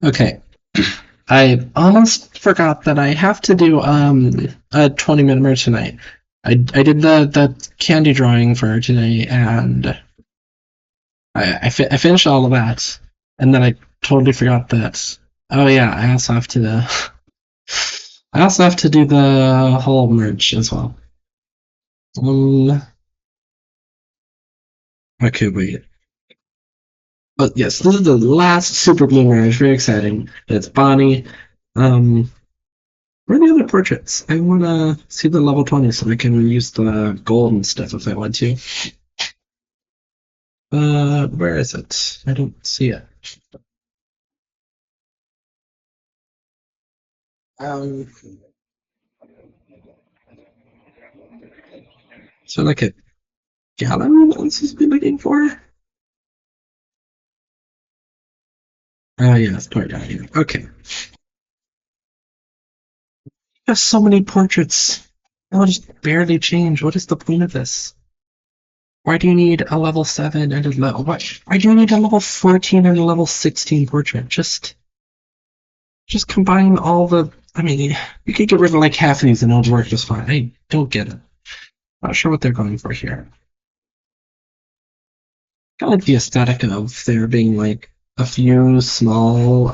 Okay. I almost forgot that I have to do a 20-minute merge tonight. I did the candy drawing for today, and I finished all of that, and then I totally forgot that. Oh yeah, I also have to do the whole merge as well. Um. Okay, wait. But yes, this is the last Super Blue merge. Very exciting. It's Bonnie. Um. Where are the other portraits? I want to see the level 20 so I can use the gold and stuff if I want to. Where is it? I don't see it. Um, so like a gallery that I'm supposed to be looking for? Oh yeah, it's part down here. Okay. There's so many portraits. I'll just barely change. What is the point of this? Why do you need a level 7 and a level... Why do you need a level 14 and a level 16 portrait? Just combine all the... I mean, you could get rid of like half of these and it'll work just fine. I don't get it. Not sure what they're going for here. Kind of like the aesthetic of there being like a few small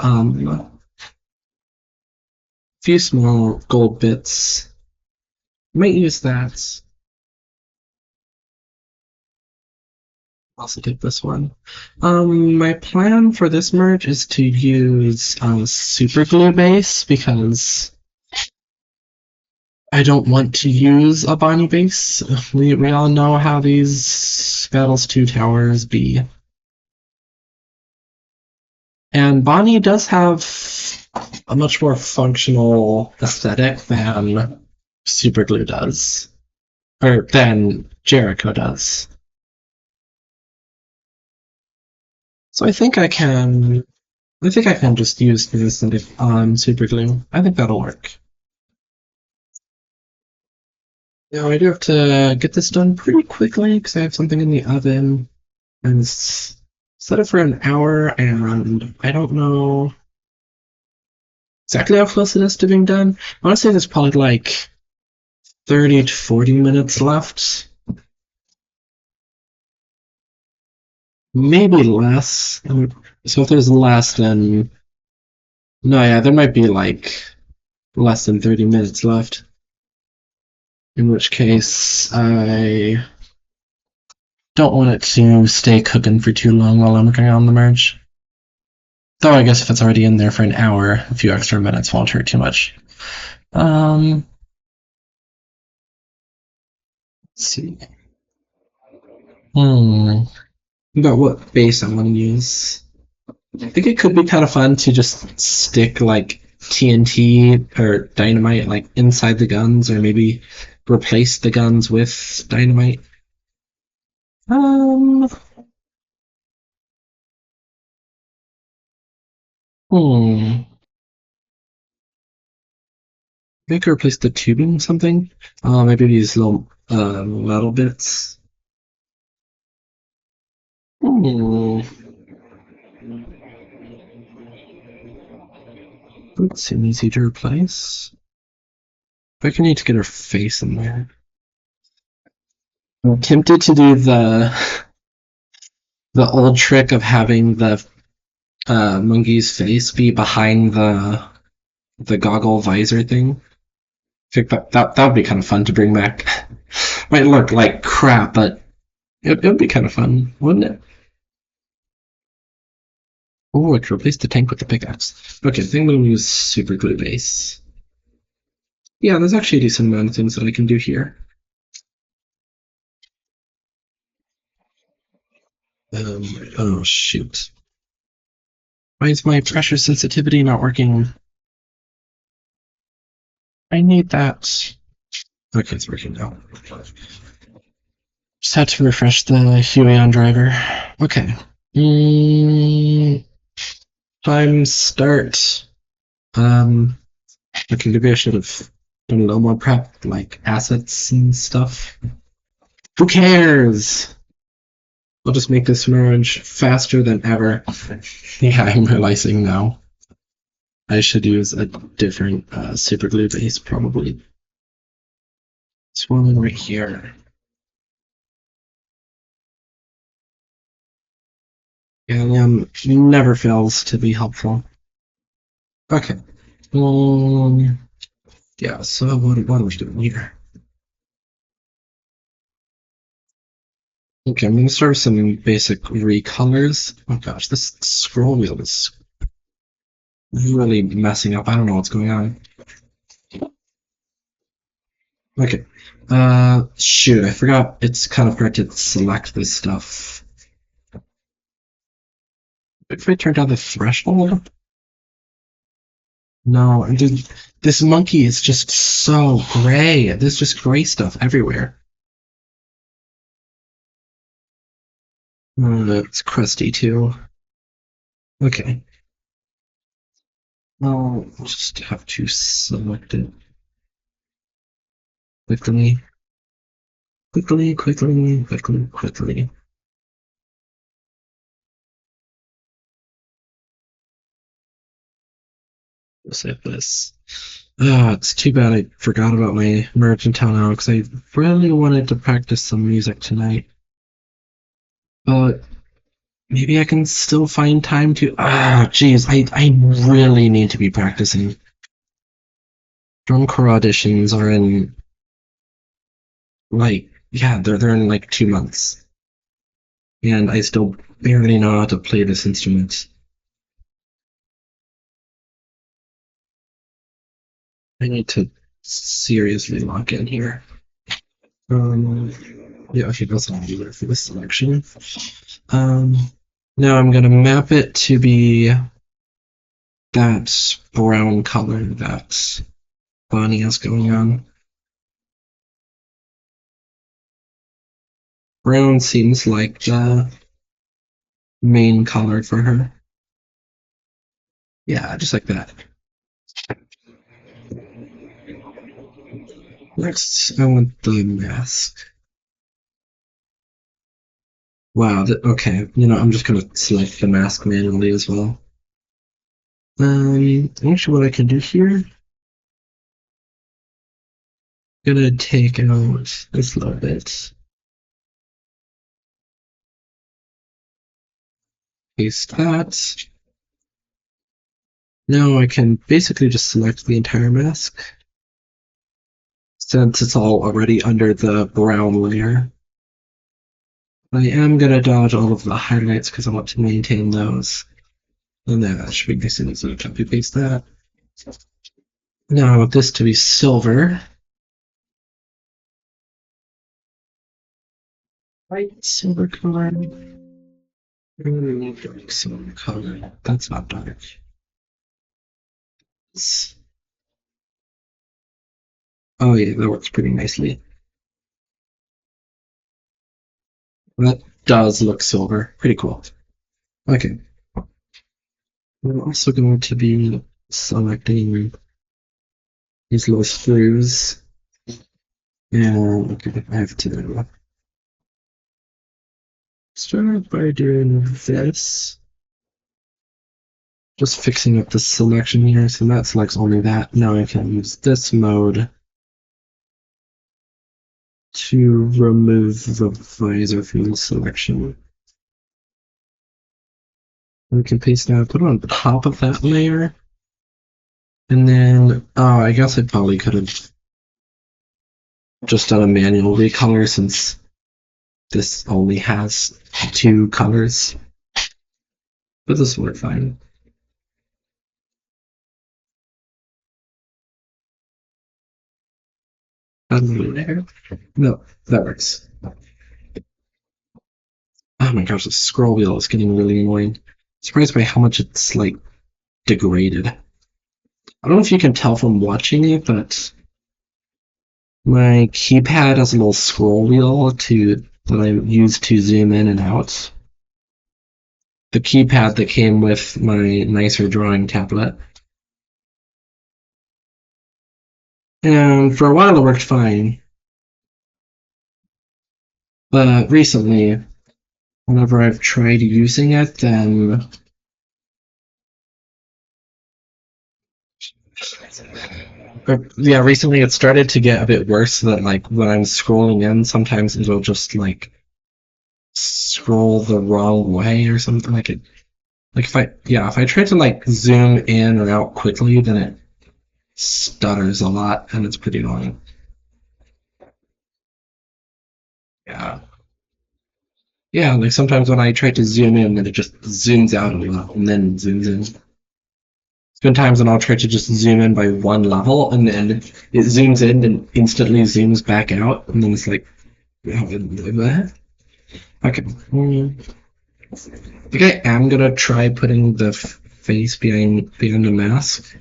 gold bits. Might use that. Also take this one. My plan for this merge is to use super glue base because I don't want to use a Bonnie base. We all know how these Battles 2 towers be. And Bonnie does have a much more functional aesthetic than Superglue does, or than Jericho does. So I think I can just use this on Superglue. I think that'll work. Now I do have to get this done pretty quickly because I have something in the oven, and it's set it for an hour, and I don't know exactly how close it is to being done. I want to say there's probably like 30 to 40 minutes left. Maybe less. So if there's less, then no, yeah, there might be like less than 30 minutes left. In which case, I don't want it to stay cooking for too long while I'm working on the merge. Though I guess if it's already in there for an hour, a few extra minutes won't hurt too much. Let's see. Hmm. About what base I want to use. I think it could be kind of fun to just stick like TNT or dynamite like inside the guns, or maybe replace the guns with dynamite. Um, hmm. Maybe I could replace the tubing with something. Maybe these little metal bits. Hmm. That seems easy to replace. I can need to get her face in there. I'm tempted to do the old trick of having the monkey's face be behind the goggle visor thing. I think that would be kind of fun to bring back. Might look like crap, but it would be kind of fun, wouldn't it? Oh, I could replace the tank with the pickaxe. Okay, I think I'm going to use super glue base. Yeah, there's actually a decent amount of things that I can do here. Oh shoot. Why is my pressure sensitivity not working? I need that. Okay, it's working now. Just had to refresh the Huion driver. Okay. Time start. Okay, maybe I should have done a little more prep, like assets and stuff. Who cares? I'll just make this merge faster than ever. Yeah, I'm realizing now. I should use a different super glue base probably. This one right here. Gallium never fails to be helpful. Okay. Yeah, so what are we doing here? Okay, I'm going to start with some basic recolors. Oh gosh, this scroll wheel is really messing up. I don't know what's going on. Okay. Shoot, I forgot it's kind of hard to select this stuff. If I turn down the threshold? No, dude, this monkey is just so gray. There's just gray stuff everywhere. It's crusty too. Okay. I'll just have to select it quickly. Quickly. Just like this. Ah, it's too bad I forgot about my Merchantile now because I really wanted to practice some music tonight. But maybe I can still find time to. Ah, geez, I really need to be practicing. Drum corps auditions are in like yeah, they're in like 2 months, and I still barely know how to play this instrument. I need to seriously lock in here. Um, yeah, okay, that's all I'll do for this selection. Um, now I'm gonna map it to be that brown color that Bonnie has going on. Brown seems like the main color for her. Yeah, just like that. Next, I want the mask. Wow, okay, I'm just gonna select the mask manually as well. Actually, what I can do here, gonna take out this little bit, paste that. Now I can basically just select the entire mask, since it's all already under the brown layer. I am gonna dodge all of the highlights because I want to maintain those. And that should be nice and easy to copy paste that. Now I want this to be silver. Light silver color. Dark silver color. That's not dark. Oh yeah, that works pretty nicely. That does look silver. Pretty cool. Okay. We're also going to be selecting these little screws. And okay, I have to start by doing this. Just fixing up the selection here, so that selects only that. Now I can use this mode to remove the visor from the selection. We can paste that, put it on top of that layer. And then, oh, I guess I probably could have just done a manual recolor since this only has 2 colors. But this will work fine. There. No, that works. Oh my gosh, the scroll wheel is getting really annoying. Surprised by how much it's like degraded. I don't know if you can tell from watching it, but my keypad has a little scroll wheel that I use to zoom in and out. The keypad that came with my nicer drawing tablet. And for a while it worked fine. But recently, whenever I've tried using it, then But yeah, recently it started to get a bit worse that like when I'm scrolling in, sometimes it'll just like scroll the wrong way or something like it. Like if I try to like zoom in or out quickly, then it stutters a lot and it's pretty annoying. Yeah. Yeah, like sometimes when I try to zoom in, then it just zooms out a lot and then zooms in. There's been times when I'll try to just zoom in by one level and then it zooms in and instantly zooms back out, and then it's like, what? Okay. I think I am gonna try putting the face behind the mask.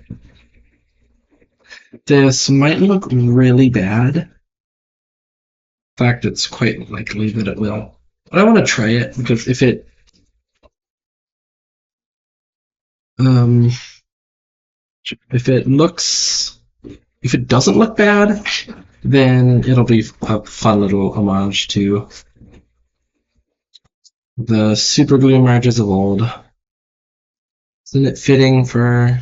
This might look really bad. In fact, it's quite likely that it will. But I want to try it because um if it looks if it doesn't look bad, then it'll be a fun little homage to the super glue merges of old. Isn't it fitting for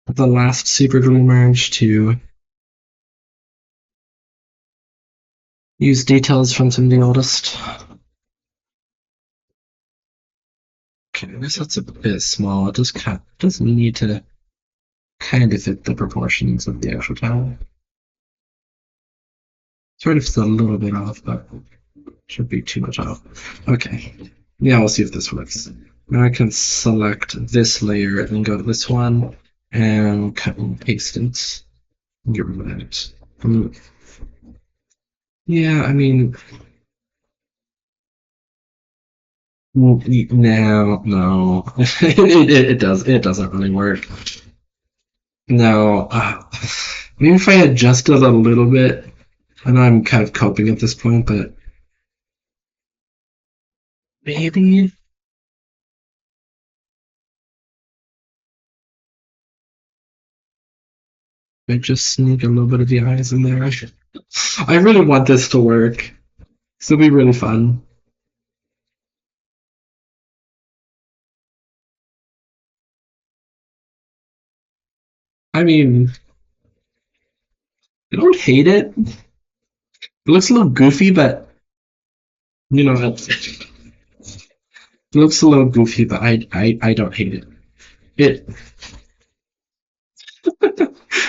the last super glue merge to use details from some of the oldest? Okay, I guess that's a bit small. It does need to kind of fit the proportions of the actual tile. Sort of a little bit off, but should be too much off. Okay, yeah, we'll see if this works. Now I can select this layer and go to this one and cut and paste it. Get rid of that. Yeah, I mean, no, it doesn't really work. No, maybe if I adjust it a little bit. I know I'm kind of coping at this point, but maybe I just sneak a little bit of the eyes in there. I really want this to work. This will be really fun. I mean, I don't hate it. It looks a little goofy, but you know, it looks a little goofy, but I don't hate it. It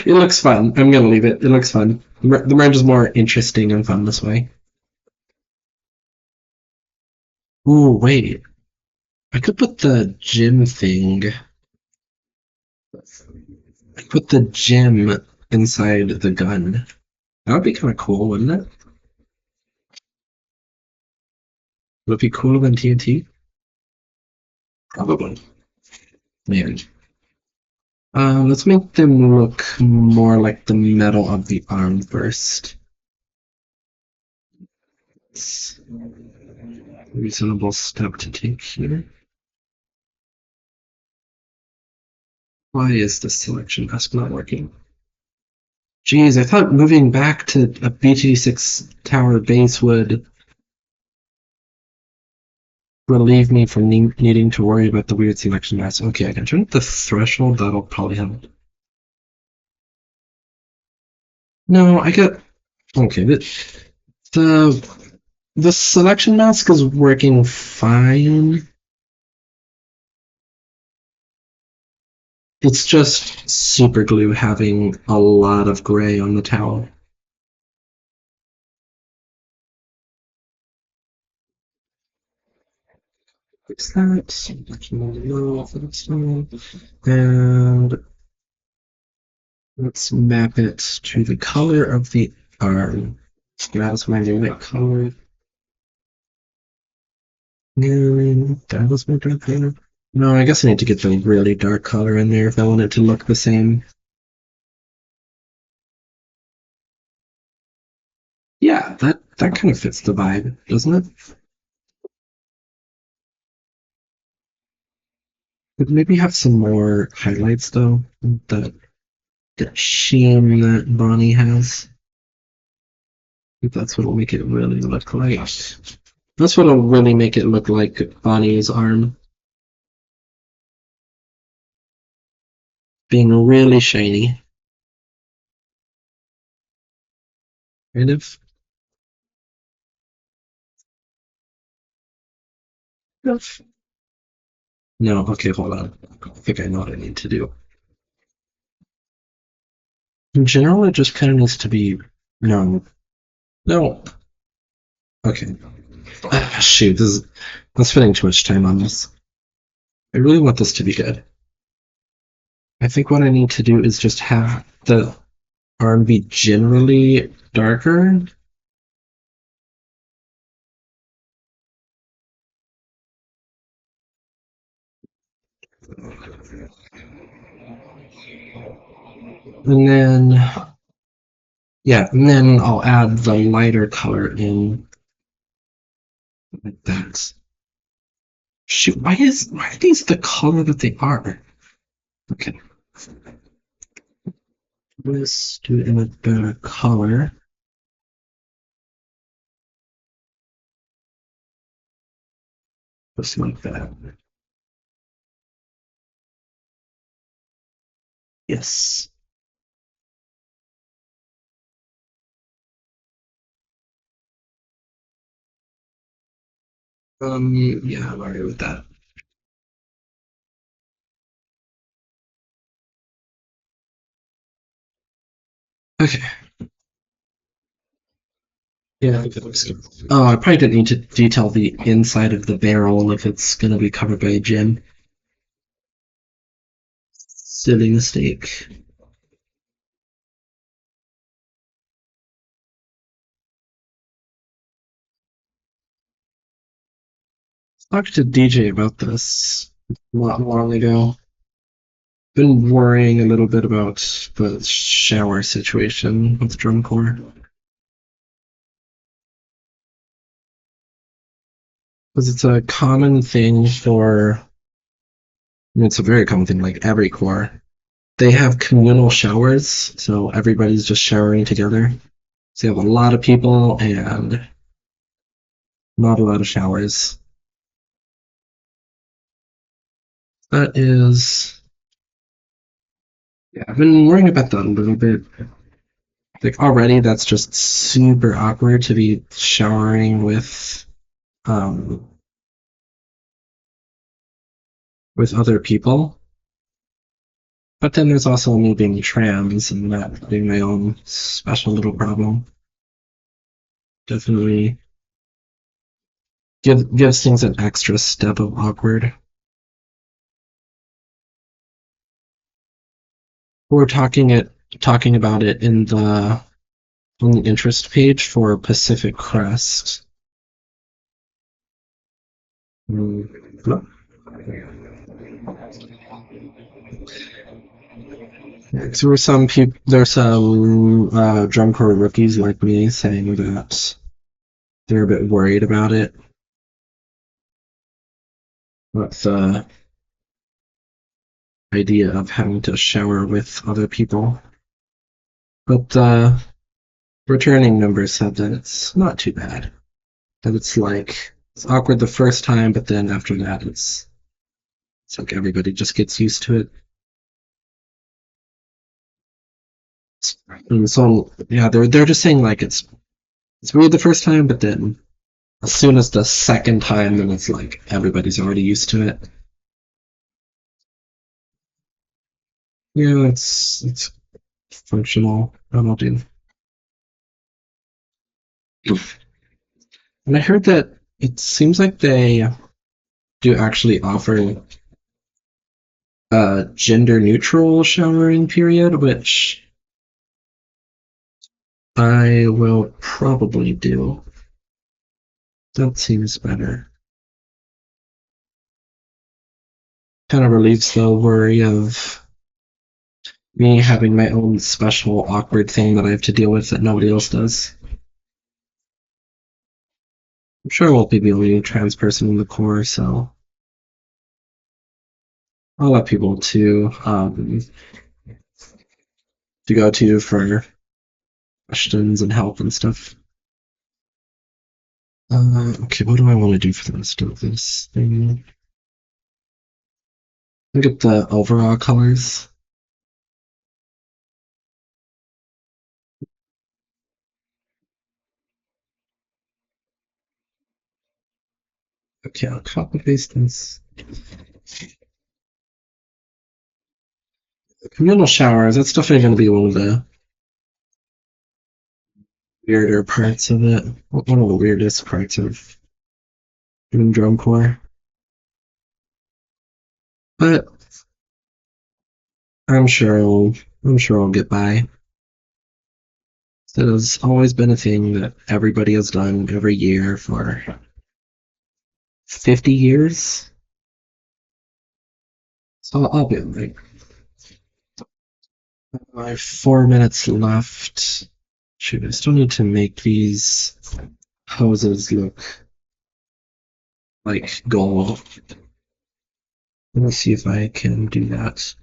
it looks fun. I'm gonna leave it. It looks fun. The merge is more interesting and fun this way. Ooh, wait. I could put the gym thing. I put the gym inside the gun. That would be kind of cool, wouldn't it? Would it be cooler than TNT? Probably. Man. Let's make them look more like the metal of the arm first. It's a reasonable step to take here. Why is this selection mask not working? Geez, I thought moving back to a BT6 tower base would relieve me from needing to worry about the weird selection mask. Okay, I can turn up the threshold. That'll probably help. No, I got. Okay, the selection mask is working fine. It's just super glue having a lot of gray on the towel. Fix that. And let's map it to the color of the arm. That's my favorite color. That was my dark color. No, I guess I need to get the really dark color in there if I want it to look the same. Yeah, that kind of fits the vibe, doesn't it? Could maybe have some more highlights though. That sheen that Bonnie has. I think that's what'll make it really look like. That's what'll really make it look like Bonnie's arm being really shiny. Kind of. Yes. No, okay, hold on. I think I know what I need to do. In general, it just kind of needs to be. No. No. Okay. Shoot, I'm spending too much time on this. I really want this to be good. I think what I need to do is just have the arm be generally darker. And then, yeah, and then I'll add the lighter color in like that. Shoot, why are these the color that they are? Okay, let's do it in a better color. Just like that. Yes. Yeah, I'm alright with that. Okay. Yeah, I think that looks good. Oh, I probably didn't need to detail the inside of the barrel if it's gonna be covered by a gem. Silly mistake. Talked to DJ about this not long ago. Been worrying a little bit about the shower situation with drum corps. Because it's a common thing for, I mean, it's a very common thing, like every corps. They have communal showers, so everybody's just showering together. So you have a lot of people and not a lot of showers. That is, yeah, I've been worrying about that a little bit. Like already, that's just super awkward to be showering um, with other people. But then there's also me being trans and that being my own special little problem. Definitely gives things an extra step of awkward. We're talking about it in the on the interest page for Pacific Crest. Mm. There were some people, there's some drum corps rookies like me saying that they're a bit worried about it. About the idea of having to shower with other people. But returning numbers said that it's not too bad. That it's like it's awkward the first time, but then after that it's like everybody just gets used to it. And so yeah, they're just saying like it's weird the first time, but then as soon as the second time, then it's like everybody's already used to it. Yeah, it's functional. That'll do. And I heard that it seems like they do actually offer a gender neutral showering period, which I will probably do. That seems better. Kind of relieves the worry of me having my own special awkward thing that I have to deal with that nobody else does. I'm sure I won't be the only trans person in the Corps, so I'll let people to go to for questions and help and stuff. Okay, what do I want to do for the rest of this thing? Look at the overall colors. Okay, I'll copy paste this. Communal showers, that's definitely going to be one of the weirder parts of it. One of the weirdest parts of doing drum corps. But I'm sure I'll get by. It has always been a thing that everybody has done every year for 50 years. So I'll be like, I have 4 minutes left. Shoot, I still need to make these hoses look like gold. Let me see if I can do that.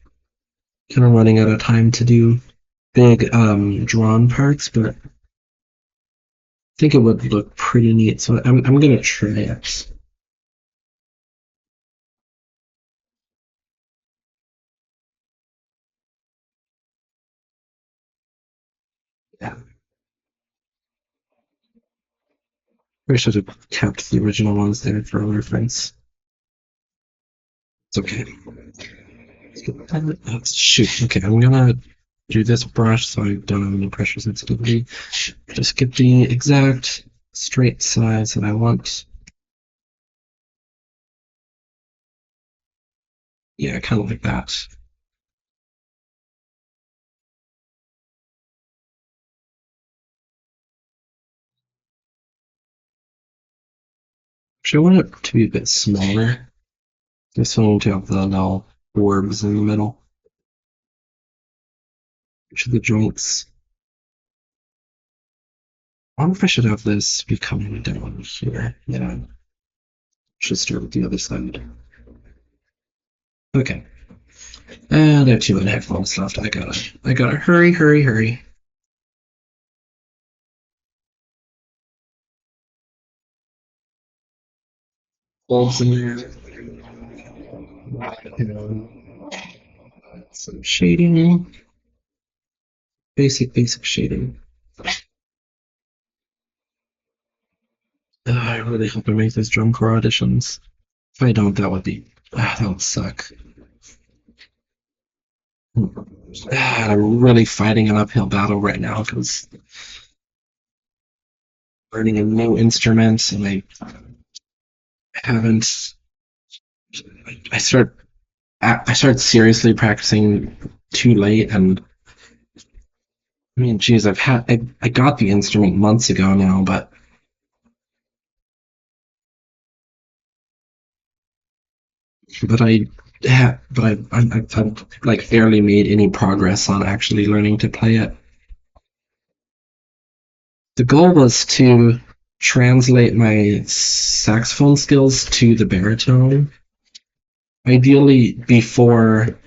Kind of running out of time to do big drawn parts, but I think it would look pretty neat. So I'm gonna try it. Yeah, I should have kept the original ones there for reference. It's okay. Shoot. Okay, I'm gonna do this brush so I don't have any pressure sensitivity. Just get the exact straight size that I want. Yeah, kind of like that. Actually, I want it to be a bit smaller. Just want to have the little orbs in the middle. Each of the joints. I wonder if I should have this be coming down here. Yeah. Should start with the other side. Okay. And I have 2.5 minutes left. I gotta hurry, hurry, hurry. Bulbs in there. Some shading. Basic shading. I really hope I make those drum corps auditions. If I don't, that would suck. I'm really fighting an uphill battle right now because learning a new instrument and haven't. I start I started seriously practicing too late, and I mean, geez, I got the instrument months ago now, but I've like barely made any progress on actually learning to play it. The goal was to translate my saxophone skills to the baritone, ideally before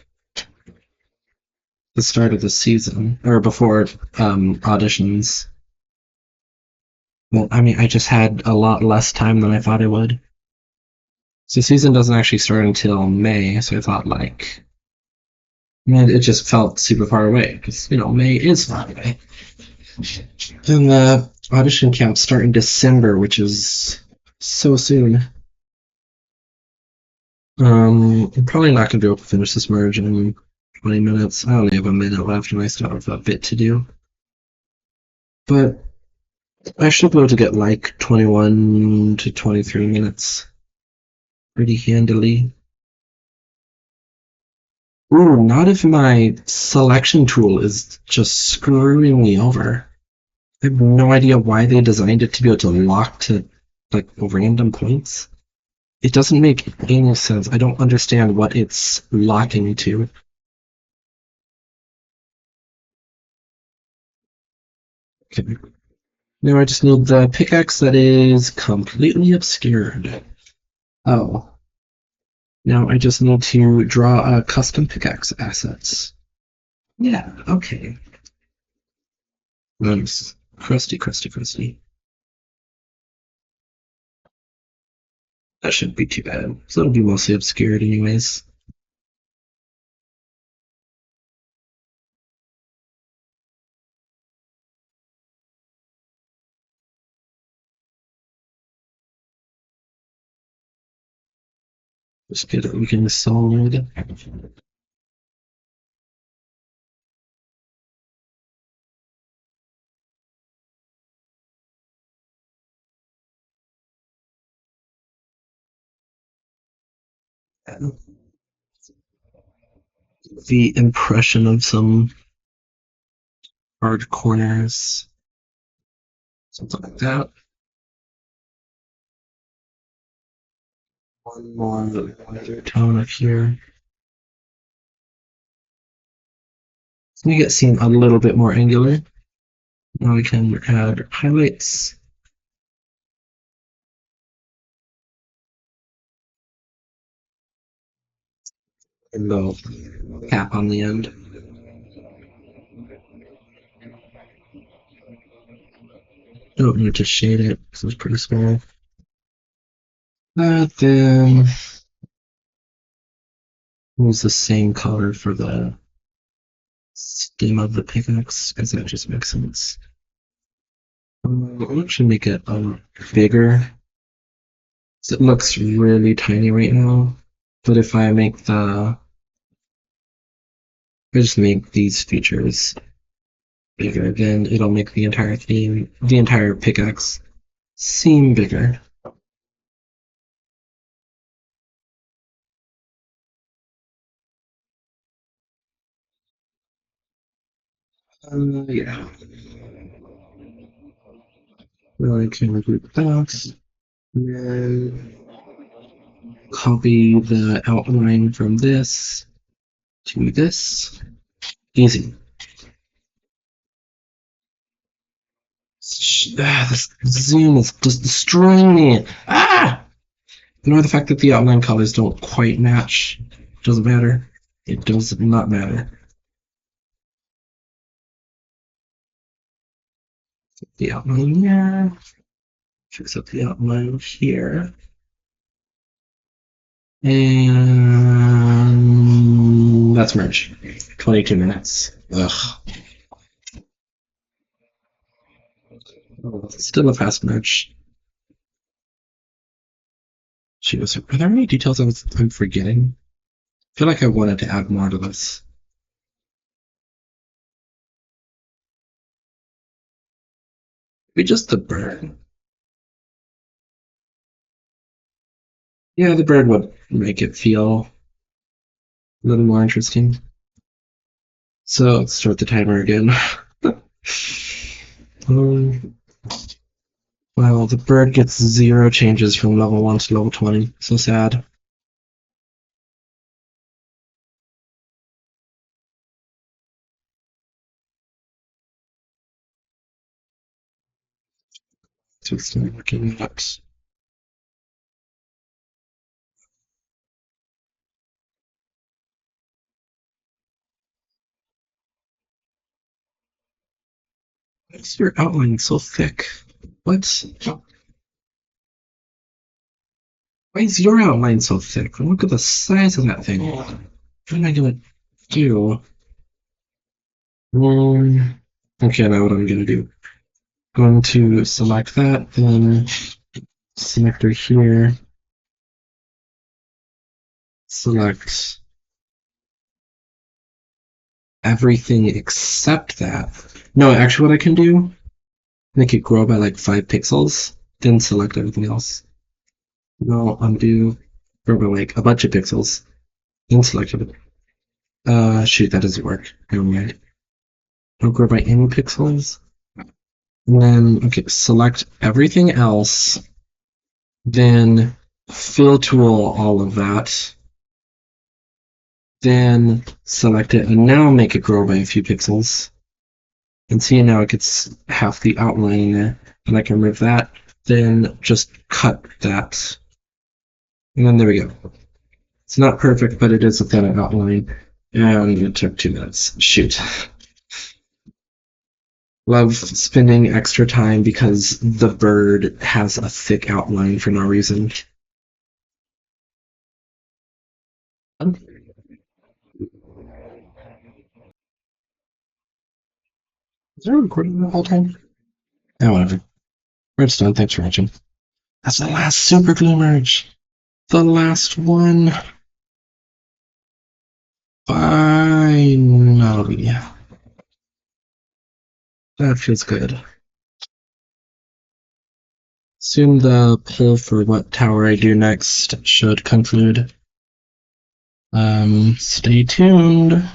the start of the season or before auditions. Well, I mean, I just had a lot less time than I thought I would. So the season doesn't actually start until May, so I thought like, man, it just felt super far away because May is far away. And the audition camps start in December, which is so soon. I'm probably not gonna be able to finish this merge in 20 minutes. I only have a minute left, and I still have a bit to do. But I should be able to get like 21 to 23 minutes pretty handily. Ooh, not if my selection tool is just screwing me over. I have no idea why they designed it to be able to lock to like random points. It doesn't make any sense. I don't understand what it's locking to. Okay. Now I just need the pickaxe that is completely obscured. Oh. Now I just need to draw a custom pickaxe assets. Yeah, okay. Nice. Crusty, crusty, crusty. That shouldn't be too bad. So it'll be mostly obscured anyways. Just get it looking solid. And the impression of some hard corners, something like that. One more lighter tone up here. So make it seem a little bit more angular. Now we can add highlights. And the cap on the end. Don't need to shade it because it's pretty small. Then use the same color for the stem of the pickaxe because that just makes sense. I'll actually make it bigger. So it looks really tiny right now. But if I just make these features bigger, then it'll make the entire pickaxe seem bigger. Yeah. Well, I can group that. And then copy the outline from this to this. Easy. This zoom is just destroying me. Ah! Ignore the fact that the outline colors don't quite match. Doesn't matter. It does not matter. The outline here. Fix up the outline here. And that's merge. 22 minutes. Ugh. Oh, still a fast merge. Are there any details I'm forgetting? I feel like I wanted to add more to this. Maybe just the bird. Yeah, the bird would make it feel a little more interesting. So let's start the timer again. Well, the bird gets 0 changes from level 1 to level 20. So sad. So it's not looking at. Why is your outline so thick? What? Why is your outline so thick? Look at the size of that thing. What am I gonna do? Okay, I know what I'm gonna do. Going to select that, then selector here. Select everything except that. No, actually what I can do, make it grow by like 5 pixels, then select everything else. No, undo, grow by like a bunch of pixels, then select it. Shoot, that doesn't work. Never mind. Don't grow by any pixels. And then, okay, select everything else, then fill tool all of that, then select it, and now make it grow by a few pixels. And see, now it gets half the outline, and I can remove that, then just cut that. And then there we go. It's not perfect, but it is a thin outline, and it took 2 minutes. Shoot. Love spending extra time because the bird has a thick outline for no reason. Is there a recording the whole time? Oh, whatever. Redstone, thanks for watching. That's the last super glue merge. the last one. Finally. That feels good. Soon the poll for what tower I do next should conclude. Stay tuned.